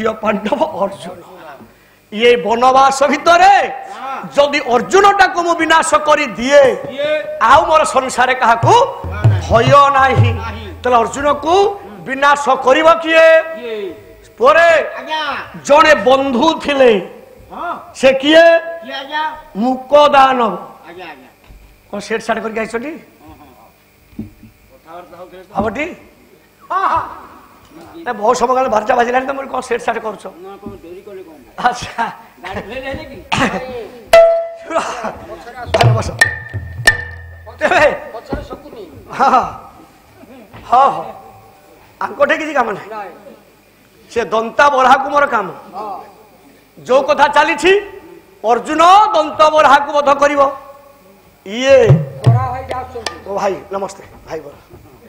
प्रिय पांडव अर्जुन ये वनवास भितर जदि अर्जुन टाक मु विनाश कर दिए आउ मोर संसार क्या भय नाही तो अर्जुन को विनाश करिव किए परे जड़े बंधु थिले से किए मुकदान कौन सेट साट करके आइछटी हबटी बहुत समय भर्जा बाजिलानी तो कौन सेट साट कर अच्छा हाँ हाँ आंकोटे किसी काम ना से दंता बरहा को मोर काम जो कथा चली अर्जुन दंत बरहा को बध कर ये ओ भाई नमस्ते भाई बड़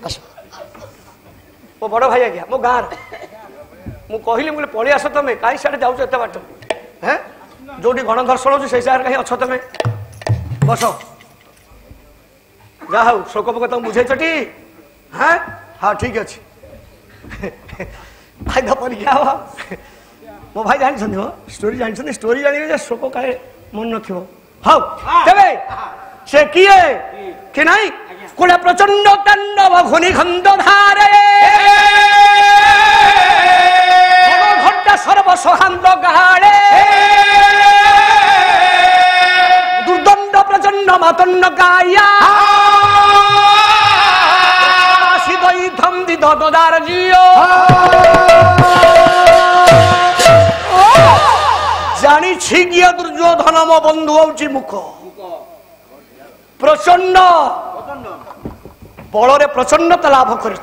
आस मो बड़ भाई आज्ञा मो गाँव मु कहली मुझे पलि आस तुम कहीं साढ़े जाऊ एत बाट हैं जो गणधर्षण हो कहीं अच्छ तुम बस जा हूँ शोक पोक तुम बुझेटी हाँ हाँ ठीक अच्छे भाई तो परीक्षा हम मो भाई जानी स्टोरी जानी स्टोरी जान शोक काहे मन न हाँ तेरे से किए कि नहीं कुल प्रचंड तांडव घुनी खंड धारे घंटा सर्वसहांत गाड़े दुर्दंड प्रचंड मातंड काया जानी छिगिया दुर्योधन मो बंधु हूँ मुख प्रचंड बल प्रचंडता लाभ कर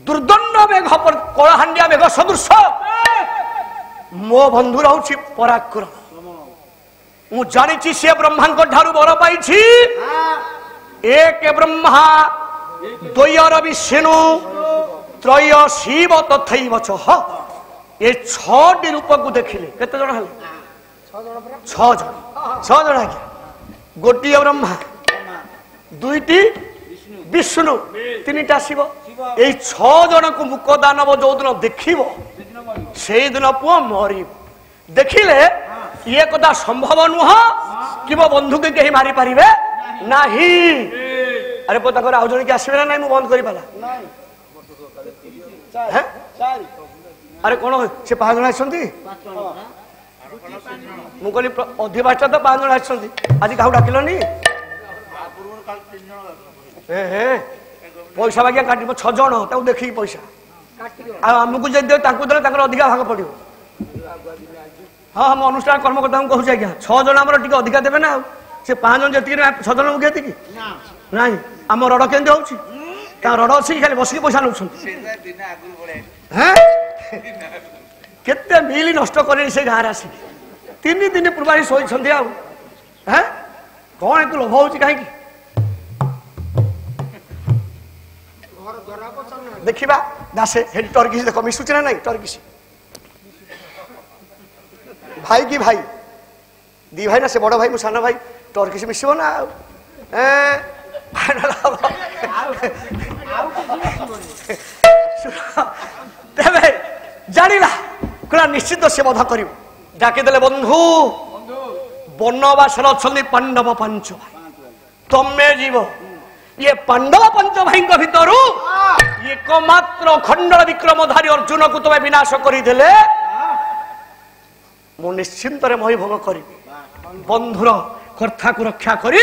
दुर्दंड मेघ कलाहांडिया मेघ सदृश मो बंधु रही पराक्रम मु जानी सी ब्रह्मा ठारू बर पाई एक ब्रह्मा द्वयर विष्णु त्रय शिव तथैव च ये 6 रूप को देखिले केते जण हले 6 जण आज्ञा गोटी ब्रह्मा दुईटी विष्णु 3टा शिव ये 6 जन को मुक दानव जो दिन देखिब से दिन पुओ मरिब देखिले ये कथा संभव नुह कि मो बंधु के कहीं मारी पारिबे नाही अरे पोता कर आउ जण के आसीबे ना नहीं मु बंद करि पाला हैं अरे कोन से 5 जण आछंती मु कहली अधिवास तो 5 जण आछंती आज काहू डाकिलनी हे पैसा बागिया काटिब 6 जण ताऊ देखि पैसा आ हमकु जे दे ताकू दले ताकर अधिका भाग पड़ियो हाँ हम अनुष्ठान कर्मकर्ता कहूँ आज्ञा 6 जण आमर टिके अधिका देबे ना से 5 जण जेति 6 जण मुगे कि नहीं आम रड़ केंद्र होची रड़ अच्छी खाली बसिक पैसा नौ केते मिली नष्ट करे से गाँव आसी 3 दिन पूर्व शोई हैं कौन एक लोभ हो कहीं देखा दासे टर्किश देख मिशुची ना नहीं टर्किश भाई की भाई दी भाई ना से बड़ भाई मो सान भाई टर्किश मिसब ना तेरे जानिला कला निश्चित से बध कर डाकिदेले बंधु वनवास अच्छा पांडव 5 भाई तमे जीव ये पांडव 5 भाई भीतर एकमात्र खंडल विक्रमधारी अर्जुन को तुम्हें विनाश करदेले मु निश्चिंत मही भोग करी बंधुर कथा को रक्षा करी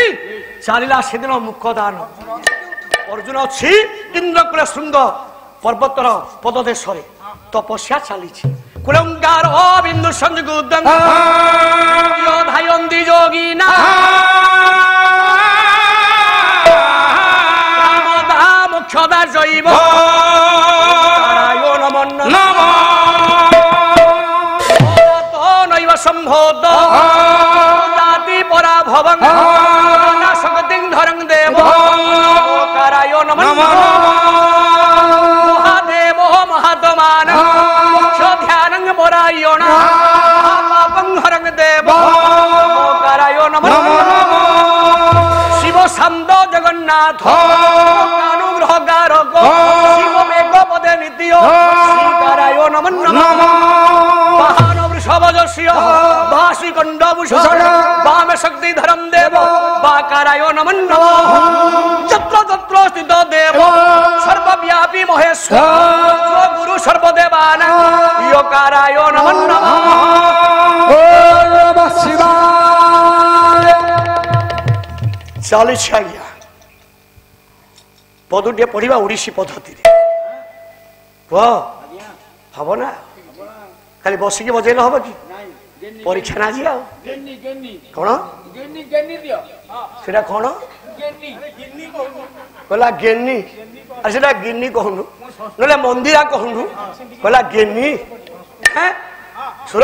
चलला से दिन मुकदान अर्जुन अच्छी इंद्रकुल श्रृंग पर्वतर पददेश तपस्या चली कुलंगार बिंदु संयुगी जोगीना मुख्यदा जैव नैव संभोद जाति परा भवं नाशकतिं धरं देव काराय नमः महादेव महात्मान मोक्ष ध्यानं परायण पापं हरं देव काराय नमः शिव शांत जगन्नाथ अनुग्रह कारक शिव मेघ पदे नित्य काराय नमः नमः नमः महान वृषभजस्य भासि कंडभूषण वामे शक्तिधरं देव वाकाराय नमः नमः तत्र तत्र स्थित देव सर्वव्यापी महेश्वर गुरु सर्वदेवानां योकाराय नमः नमः ओम नमः शिवाय। चली आज्ञा पदुटे पढ़ा ओडिसी पद्धति हम ना खाली बसिकी बजेल हम कि परीक्षा ना जी कौन से कौन कहला गेनी अरे से गिनी कहूनु ना मंदिरा कहूनु कहला गेनी सुर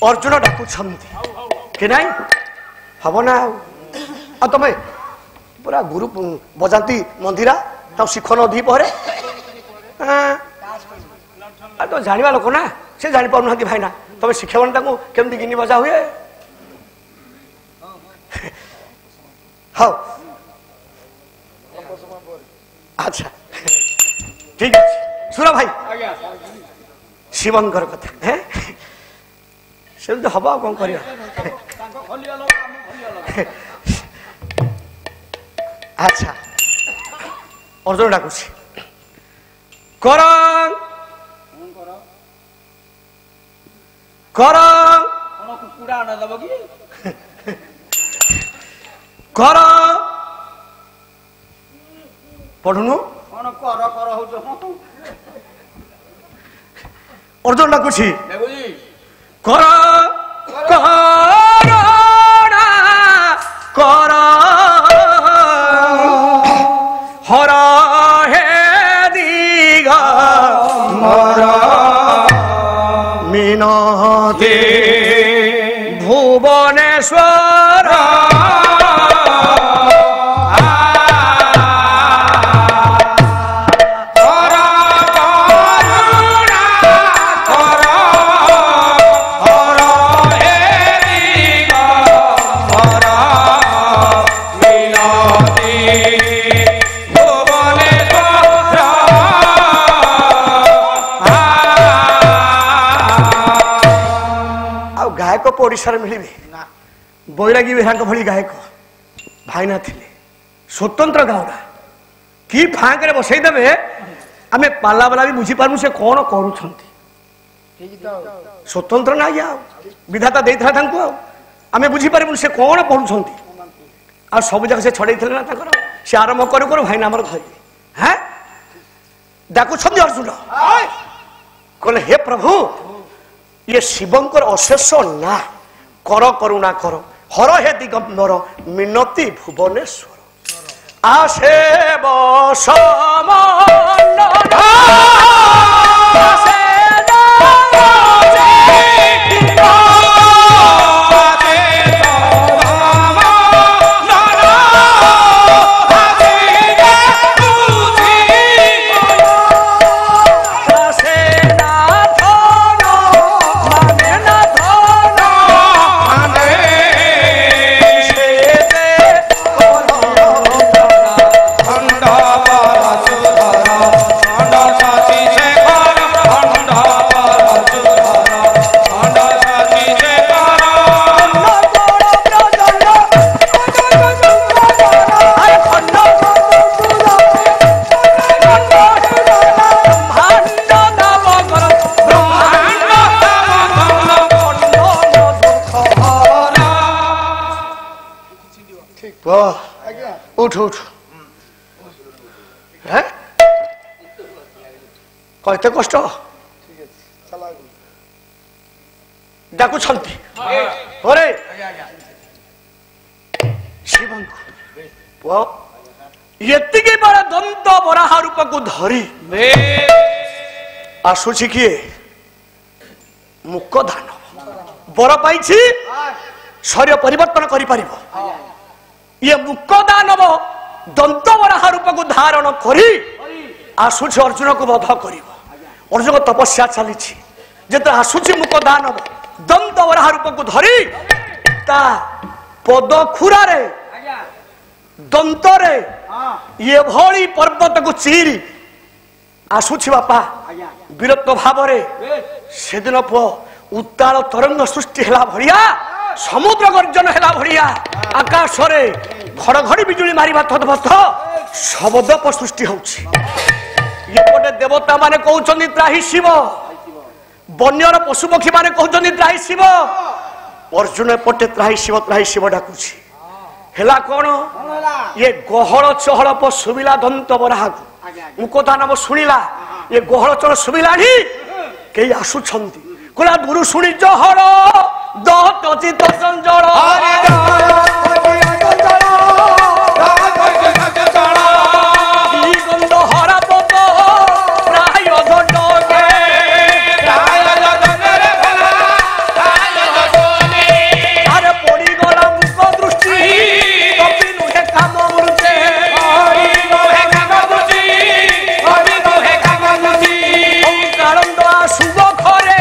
अर्जुन डाकुछंती कि नहीं हम ना तुम पूरा गुरु बजाती मंदिरा तो शिख नदी पहरे तो जाना लोक ना से जानी पाना भाईना तुम शिक्षावन केमती गिनी बजा हुए हाँ अच्छा ठीक है सुर भाई शिवंकर कथा है से तो हम कौन कर अच्छा अर्जुन डाकुची कर कर कर पढ़ुनु अर्जुन डाकुची कर कर हर हे दिगा मिनते भुवनेश्वर ओडिशा मिले बैरागी बेहरा भली गायक भाईना थिले स्वतंत्र गाउडा कि फाँक बसईदेवे आम पाला बाला भी बुझी पार्मु से कौन करूँ स्वतंत्र ना या विधाता दे आम बुझीपारू से कौन पढ़ुंट आ सब जगह से छड़े ना से आरंभ करू करू भाईना आमर धरले हाँ डाकुछ अर्जुन कहले हे प्रभु ये शिवंकर अशेष ना कर करुणा कर हर हे दिगंबर मिनती भुवनेश्वर आशे उठ उठ कहते कष्ट डाकुछ शिव ये बड़ा दंत बराह रूप को धरी आसुची किए मुक दानव बर पाई शरीर परिवर्तन कर ये मुक दानव दंत बराह रूप को धारण करी आसुची अर्जुन को वध कर अर्जुन तपस्या चली जो आसुची मुक दानव दंत बराह रूप को धरी ता पद खुरा दंतरे ये भली पर्वत को चीरी ଆସୁଛି ବାପା ବିରକ୍ତ ଭାବରେ ସେଦିନ ପୁଅ ଉତ୍ତାଳ ତରଙ୍ଗ ସୃଷ୍ଟି ହେଲା ଭଳିଆ ସମୁଦ୍ର ଗର୍ଜନ ହେଲା ଭଳିଆ ଆକାଶରେ ଘଡଘଡି ବିଜୁଳି ମାରିବା ତଦ୍ଭତ ଶବଦ ସୃଷ୍ଟି ହଉଛି। ଏପଟେ ଦେବତା ମାନେ କହୁଛନ୍ତି ତ୍ରାହି ଶିବ, ବନ୍ୟର ପଶୁପକ୍ଷୀ ମାନେ କହୁଛନ୍ତି ତ୍ରାହି ଶିବ, ଅର୍ଜୁନ ଏପଟେ ତ୍ରାହି ଶିବ ଡାକୁଛି। ହେଲା କଣ? ଇଏ ଗହଳ ଚହଳ ଶୁଭିଲା ଦନ୍ତ ବରାହକୁ ମୁକତା ନାମ ଶୁଣିଲା। ଏ ଗହଳ ଚହଳ ଶୁଭିଲାଣି କେହି ଆସୁଛନ୍ତି କହିଲା ଦୂରୁ ଶୁଣି ଚହଳ ଦହତ ଚିତ ଚଞ୍ଚଳ ଗନ୍ଧ ହରା ପଦ ପ୍ରାୟ ଘଟକେ ଆରେ ପଡିଗଲା ମୁକ ଦୃଷ୍ଟି କପି ନୁହେଁ କାମ ମୃତେ କାଳନ୍ଦ ଆସୁବ ଘରେ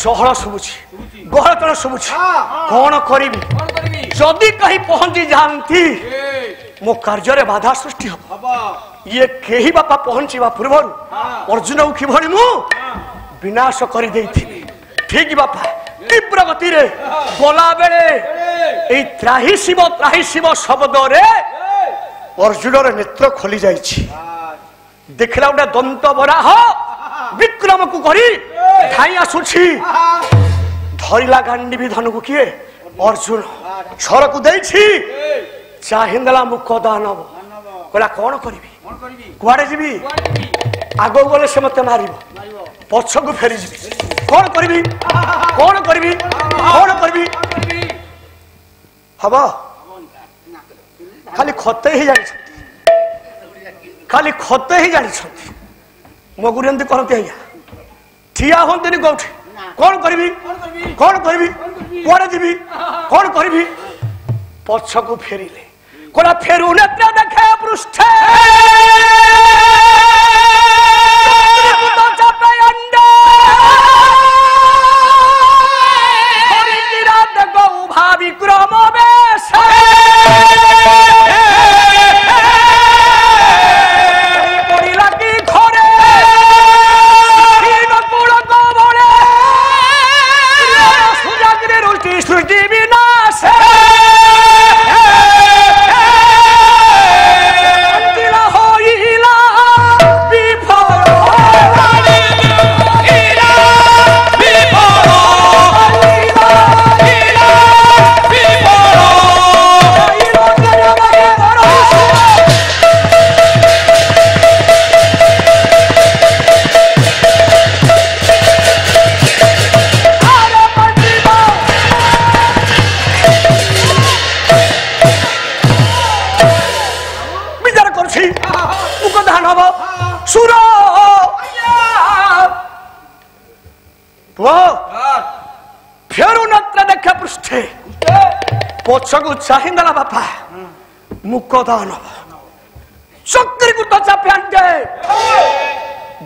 ଚହଳ ଶୁଭୁଛି, ଗହଳ ଚହଳ ଶୁଭୁଛି। କଣ କରିବି? ଯଦି କେହି ପହଞ୍ଚି ଯାଆନ୍ତି ମୋ କାର୍ଯ୍ୟରେ ବାଧା ସୃଷ୍ଟି ହବ। ଇଏ କେହି ବାପା ପହଞ୍ଚିବା ପୂର୍ବରୁ ଅର୍ଜୁନକୁ କିଭଳି ମୁଁ ବିନାଶ କରିଦେଇଥିଲି। ଠିକ ବାପା ତୀବ୍ର ଗତିରେ ଗଲା ବେଳେ ଏଇ ତ୍ରାହି ଶିବ ଶବ୍ଦରେ ଅର୍ଜୁନର ନେତ୍ର ଖୋଲି ଯାଇଛି। ଦେଖିଲା ଗୋଟେ ଦନ୍ତ ବରାହ ବିକ୍ରମକୁ କରି ଧାଇଁ ଆସୁଛି। ଧରିଲା ଗାଣ୍ଡିବି ଧନକୁ କିଏ? ଅର୍ଜୁନ। ଛରକୁ ଦେଇଛି, ଚାହିଁଦେଲା ମୁକ ଦାନବ। କହିଲା କଣ କରିବି, କୁଆଡେ ଯିବି? ଆଗକୁ ଗଲେ ସେ ମତେ ମାରିବ, ପଛକୁ ଫେରିଯିବି। କଣ କରିବି, କଣ କରିବି, କଣ କରିବି? ହବ ଖାଲି ଖତେ ହିଁ ଜାଣିଛନ୍ତି, ଖାଲି ଖତେ ହିଁ ଜାଣିଛନ୍ତି। ମୋ ଗୁରୁ ଏମିତି କରନ୍ତି ଆଜ୍ଞା, ଠିଆ ହୁଅନ୍ତିନି କୋଉଠି। କଣ କରିବି, କଣ କରିବି, କୁଆଡେ ଯିବି, କଣ କରିବି? ପଛକୁ ଫେରିଲେ କହିଲା ଫେରୁ ନେତ୍ର ଦେଖେ ପୃଷ୍ଠେ ବିକ୍ରମ ବେଶ ପଡ଼ିଲା କି ଘରେ ସୁଜାଗ୍ରେ ରୁଚି ସୃଷ୍ଟି ବିନାଶ ହୋଇଲା फेरू नत्र देखा पृष्ठे पछकू चाहिदेला बापा मुक दानव चक्री को तो चापे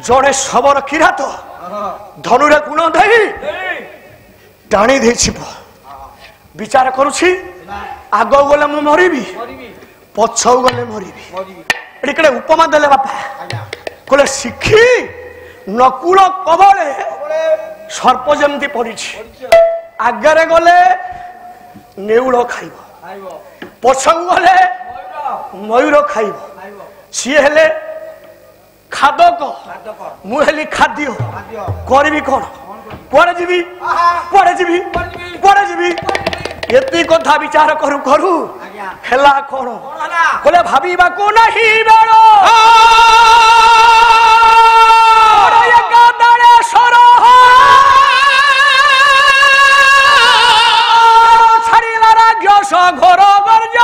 जड़े शबर किरात धनुरे गुण दे टाणी दे विचार करुछि आग गले मु मरिबी पछौ गले मरिबी एडे उपमा देले बापा कहले शिखी नकुल कबले सर्प जमती पड़ी आगे गले नेउल खाइब पछकू गले मयूर खाइब सी हेले खादक मुहेली खाद्य करी कौन कुआड़े जीवी कुआड़े जीवी कुआड़े जीवी एति कथा विचार करू करू हेला कौन कहले भाबीबा को नहीं बेलो छाड़िला राग्यस घोर गर्ज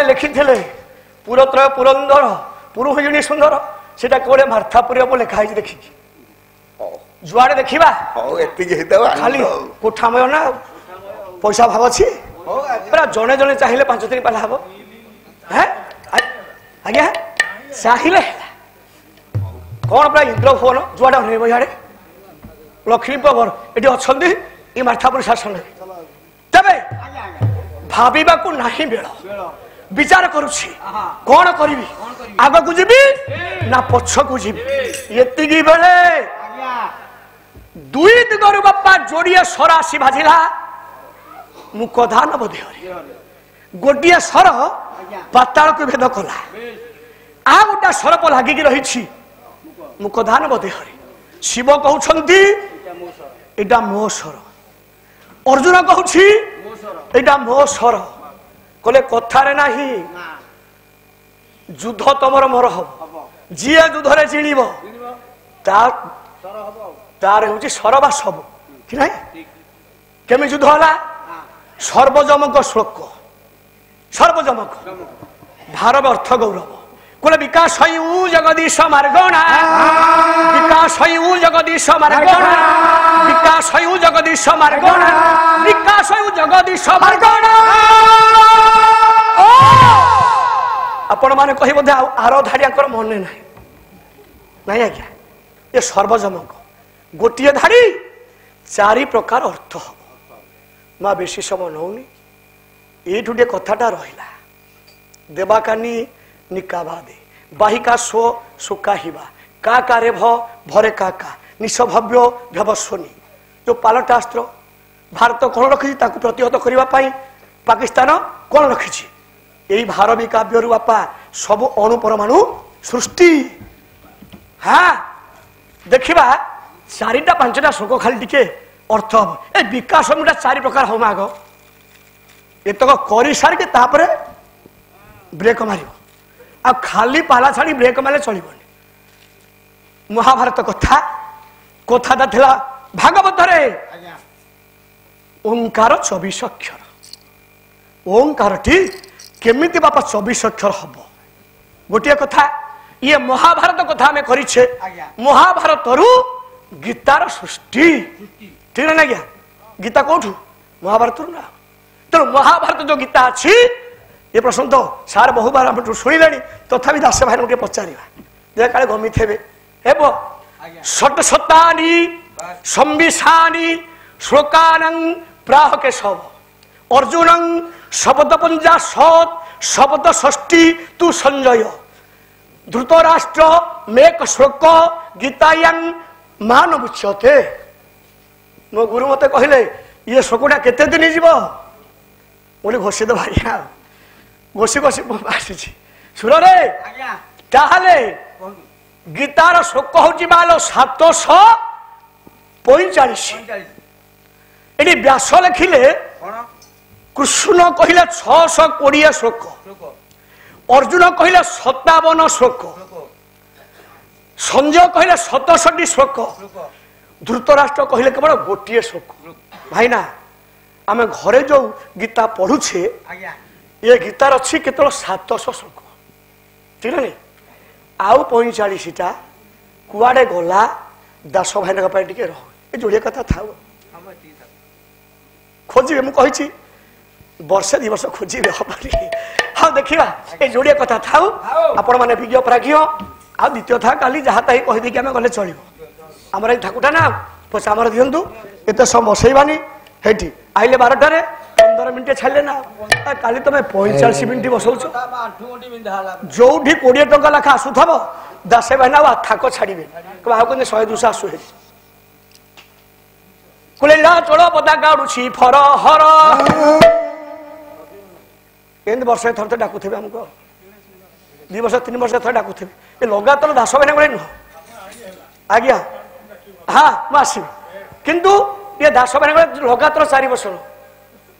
ମାନେ ଲେଖିଥିଲେ ପୁରତ୍ରୟ ପୁରନ୍ଦର ପୁରୁହିଣୀ ସୁନ୍ଦର ସେଟା କୋଉଠି ମାର୍ଥାପୁର ଲେଖା ହେଇଛି ଦେଖିକି ଯୁଆଡେ ଦେଖିବା ଖାଲି କୋଠାମୟ ନା ପଇସା ଭାବ ଅଛି ପୁରା ଜଣେ ଜଣେ ଚାହିଁଲେ 5 ଦିନ ପାଲା ହବ ଆଜ୍ଞା ଚାହିଁଲେ କଣ ପୁରା ଇନ୍ଦ୍ର ଭୁବନ ଯୁଆଡେ ଅନେଇବ ଇଆଡେ ଲକ୍ଷ୍ମୀ ପବନ ଏଠି ଅଛନ୍ତି ଏ ମାର୍ଥାପୁର ଶାସନରେ ତେବେ ଭାବିବାକୁ ନାହିଁ ବେଳ ବିଚାର କରୁଛି କଣ କରିବି ଆଗକୁ ଯିବି ନା ପଛକୁ ଯିବି ଏତିକି ବେଳେ ଦୁଇ ଦିଗରୁ ବାପା ଯୋଡ଼ିଏ ସର ଆସି ବାଜିଲା ମୁକଧାନ ଦେହରେ ଗୋଟିଏ ସର ପାତାଳକୁ ଭେଦ କଲା ଆଉ ଗୋଟା ସରପ ଲାଗିକି ରହିଛି ମୁକଧାନ ଦେହରେ ଶିବ କହୁଛନ୍ତି ଏଇଟା ମୋ ସର ଅର୍ଜୁନ କହୁଛି ଏଇଟା ମୋ ସର କହିଲେ କଥାରେ ନାହିଁ ଯୁଦ୍ଧ ତମର ମୋର ହବ ଯିଏ ଯୁଦ୍ଧରେ ଜିଣିବ ତାର ହେଉଛି ସର ବା ସବୁ କି ନାହିଁ କେମିତି ଯୁଦ୍ଧ ହେଲା ସର୍ବଜମଙ୍କ ଶ୍ଲୋକ ସର୍ବଜମକ ଭାରବ ଅର୍ଥ ଗୌରବ କହିଲେ ବିକାଶ ଜଗଦୀଶ ମାର୍ଗଣା ବିକାଶ ଜଗଦୀଶ ମାର୍ଗଣା ବିକାଶ ଜଗଦୀଶ ମାର୍ଗଣା ବିକାଶ ଜଗଦୀଶ ମାର୍ଗଣା ଆପଣ ମାନେ କହି ବୋଧେ ଆର ଧାଡିଆଙ୍କର ମନେ ନାହିଁ ନାଇଁ ଆଜ୍ଞା ଏ ସର୍ବଜମକ ଗୋଟିଏ ଧାଡି 4 ପ୍ରକାର ଅର୍ଥ ହବ ମା ବେଶୀ ସମୟ ନଉନି ଏଇଠୁ ଟିକେ କଥାଟା ରହିଲା ଦେବାକାନି ନିକାବାଦେ ବାହିକା ସୋ ସୁକାହିବା କା କାରେ ଭରେ କାକା ନିଶଭବ୍ୟ ଭବସ୍ୱନି ଯୋଉ ପାଲଟାସ୍ତ୍ର ଭାରତ କଣ ରଖିଛି ତାକୁ ପ୍ରତିହତ କରିବା ପାଇଁ ପାକିସ୍ତାନ କଣ ରଖିଛି ଏଇ ଭାରବୀ କାବ୍ୟରୁ ବାପା ସବୁ ଅଣୁ ପରମାଣୁ ସୃଷ୍ଟି ଦେଖିବା 4ଟା 5ଟା ଶ୍ଲୋକ ଖାଲି ଟିକେ ଅର୍ଥ ହବ ଏ ବିକାଶ 4 ପ୍ରକାର ହବ ଆଗ ଏତକ କରି ସାରିକି ତାପରେ ବ୍ରେକ ମାରିବ ଆଉ ଖାଲି ପାଲା ଛାଡି ବ୍ରେକ ମାରିଲେ ଚଳିବନି ମହାଭାରତ କଥାଟା ଥିଲା ଭାଗବତରେ ଓଙ୍କାର 24 ଅକ୍ଷର ଓଙ୍କାରଟି କେମିତି ବାପା 24 ଅକ୍ଷର ହବ ଗୋଟିଏ କଥା ଇଏ ମହାଭାରତ କଥା ଆମେ କରିଛେ ମହାଭାରତରୁ ଗୀତାର ସୃଷ୍ଟି ଠିକ ନା ଆଜ୍ଞା ଗୀତା କୋଉଠୁ ମହାଭାରତରୁ ନା ତେଣୁ ମହାଭାରତ ଯୋଉ ଗୀତା ଅଛି ଏ ପ୍ରଶ୍ନ ତ ସାର୍ ବହୁବାର ଆମଠୁ ଶୁଣିଲେଣି ତଥାପି ଦାସ ଭାଇଙ୍କୁ ଟିକେ ପଚାରିବା ଯେ କାଳେ ଗମିଥିବେ ହେବ ଷଟ୍ଶତାନି ସମ୍ବିଶାନି ଶ୍ଲୋକାନଂ ପ୍ରାହ କେଶବ ଅର୍ଜୁନଂ ଶବଦ 50 ଶବଦ 60 ତୁ ସଞ୍ଜୟ ଧୃତରାଷ୍ଟ୍ର ମେକ ଶ୍ଲୋକ ଗୀତାୟାଂ ମାନ ବୁଚ୍ୟତେ ମୋ ଗୁରୁ ମତେ କହିଲେ ଇଏ ଶ୍ଲୋକଟା କେତେ ଦିନ ଯିବ ବୋଲି ଘୋଷି ଦେବା ଆଜ୍ଞା ଘୋଷି ଆସିଛି ସୁରରେ ତାହେଲେ ଗୀତାର ଶ୍ଲୋକ ହଉଛି ମାଲ 745 ଏଠି ବ୍ୟାସ ଲେଖିଲେ କୃଷ୍ଣ କହିଲେ 620 ଶ୍ଲୋକ ଅର୍ଜୁନ କହିଲେ 57 ଶ୍ଲୋକ ସଞ୍ଜୟ କହିଲେ 67 ଶ୍ଲୋକ ଧୃତରାଷ୍ଟ୍ର କହିଲେ କେବଳ ଗୋଟିଏ ଶ୍ଲୋକ ଭାଇନା ଆମେ ଘରେ ଯୋଉ ଗୀତା ପଢୁଛେ ଏ ଗୀତାର ଅଛି କେତେବେଳେ 700 ଶ୍ଲୋକ ଠିକ ନା ଆଉ 45ଟା କୁଆଡେ ଗଲା ଦାସ ଭାଇଙ୍କ ପାଇଁ ଟିକେ ରହ ଏ ଯୋଡ଼ିଏ କଥା ଥାଉ ଖୋଜିବେ ମୁଁ କହିଛି ବର୍ଷେ 2 ବର୍ଷ ଖୋଜିବେ ହବନି ହଁ ଦେଖିବା ଏ ଯୋଡ଼ିଏ କଥା ଥାଉ ଆପଣ ମାନେ ବିଜ୍ଞ ପ୍ରାଜ୍ଞ ଆଉ ଦ୍ୱିତୀୟ ଥା କାଲି ଯାହା ତାହି କହିଦେଇକି ଆମେ ଗଲେ ଚଳିବ ଆମର ଏଇ ଠାକୁଟା ନା ପଇସା ଆମର ଦିଅନ୍ତୁ ଏତେ ସମୟ ବସେଇବାନି ହେଇଠି ଆଇଲେ 12ଟାରେ 15 ମିନିଟ୍ ଛାଡ଼ିଲେ ନା କାଲି ତମେ 45 ମିନିଟ୍ ବସଉଛ ଯୋଉଠି 20 ଟଙ୍କା ଲେଖା ଆସୁଥବ ଦାସେ ଭାଇନା ଆଉ ଥାକ ଛାଡ଼ିବେ ଆଉ କେମିତି 100 200 ଆସୁ ହେରି କୁଲେଲା ଚୋଳ ପତାକା ଉଡୁଛି ଫର ହର ଏମିତି ବର୍ଷେ ଥରେ ତ ଡାକୁଥିବେ ଆମକୁ 2 ବର୍ଷ 3 ବର୍ଷ ଥରେ ଡାକୁଥିବେ ଏ ଲଗାତାର ଦାସ ଭାଇନା ଭଳି ନୁହଁ ଆଜ୍ଞା ମୁଁ ଆସିବି କିନ୍ତୁ ଏ ଦାସ ଭାଇନା ଲଗାତାର 4 ବର୍ଷ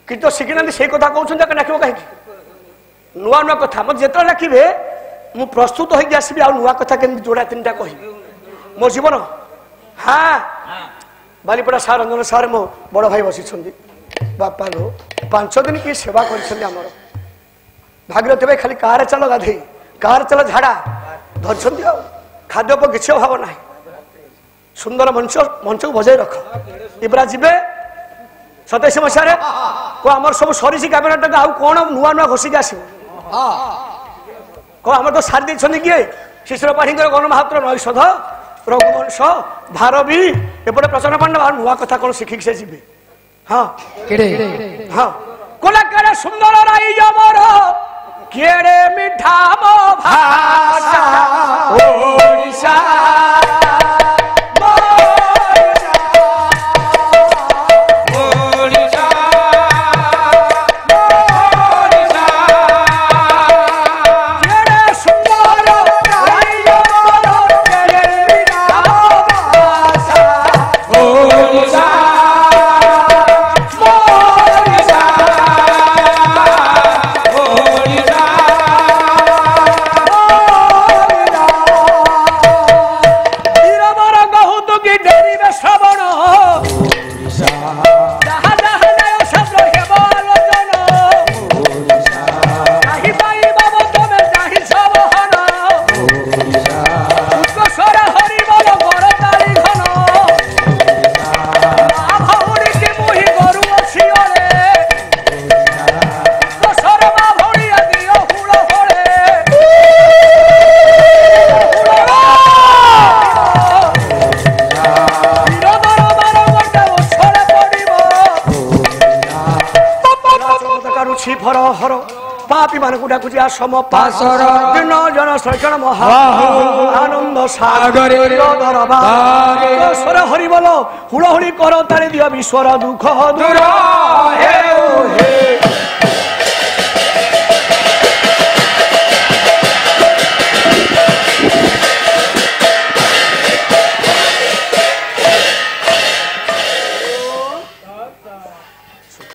କିନ୍ତୁ ଶିଖିନାହାନ୍ତି ସେଇ କଥା କହୁଛନ୍ତି ଡାକିବ କାହିଁକି ନୂଆ ନୂଆ କଥା ମତେ ଯେତେବେଳେ ଡାକିବେ ମୁଁ ପ୍ରସ୍ତୁତ ହେଇକି ଆସିବି ଆଉ ନୂଆ କଥା କେମିତି ଯୋଡ଼ା 3ଟା କହିବି ମୋ ଜୀବନ ବାଲିପଡ଼ା ସାର୍ ରଞ୍ଜନ ସାର୍ ମୋ ବଡ଼ ଭାଇ ବସିଛନ୍ତି ବାପା ଲୋ 5 ଦିନ କି ସେବା କରିଛନ୍ତି ଆମର भागीरथी भाई खाली कार चल गाधे कार चल झाड़ा धरछंती आ खाद्य किसी अभाव ना सुंदर मंच मंच को बजाय रख इबरा जीवे 27 मसीह को आमर सब सरी कैबिनेट आउ कौन नुआ नुआ घोषिक आस आम तो सारी देखते किए शिशिर पाठी गणमाहात्र नैषध रघुवंश भारवी एपटे प्रसन्न पांडव नुआ कथा कौन शिखिक से जी हाँ हाँ कोला सुंदर राई जमर केड़े मिठा मो भाषा ओडिशा पापी मान को डाकुची आसम पासर दिन जन सैकण महा आनंद सागर दरबार स्वर हरि बोलो हुड़हुड़ी कर तारी दिया विश्वर दुख दूर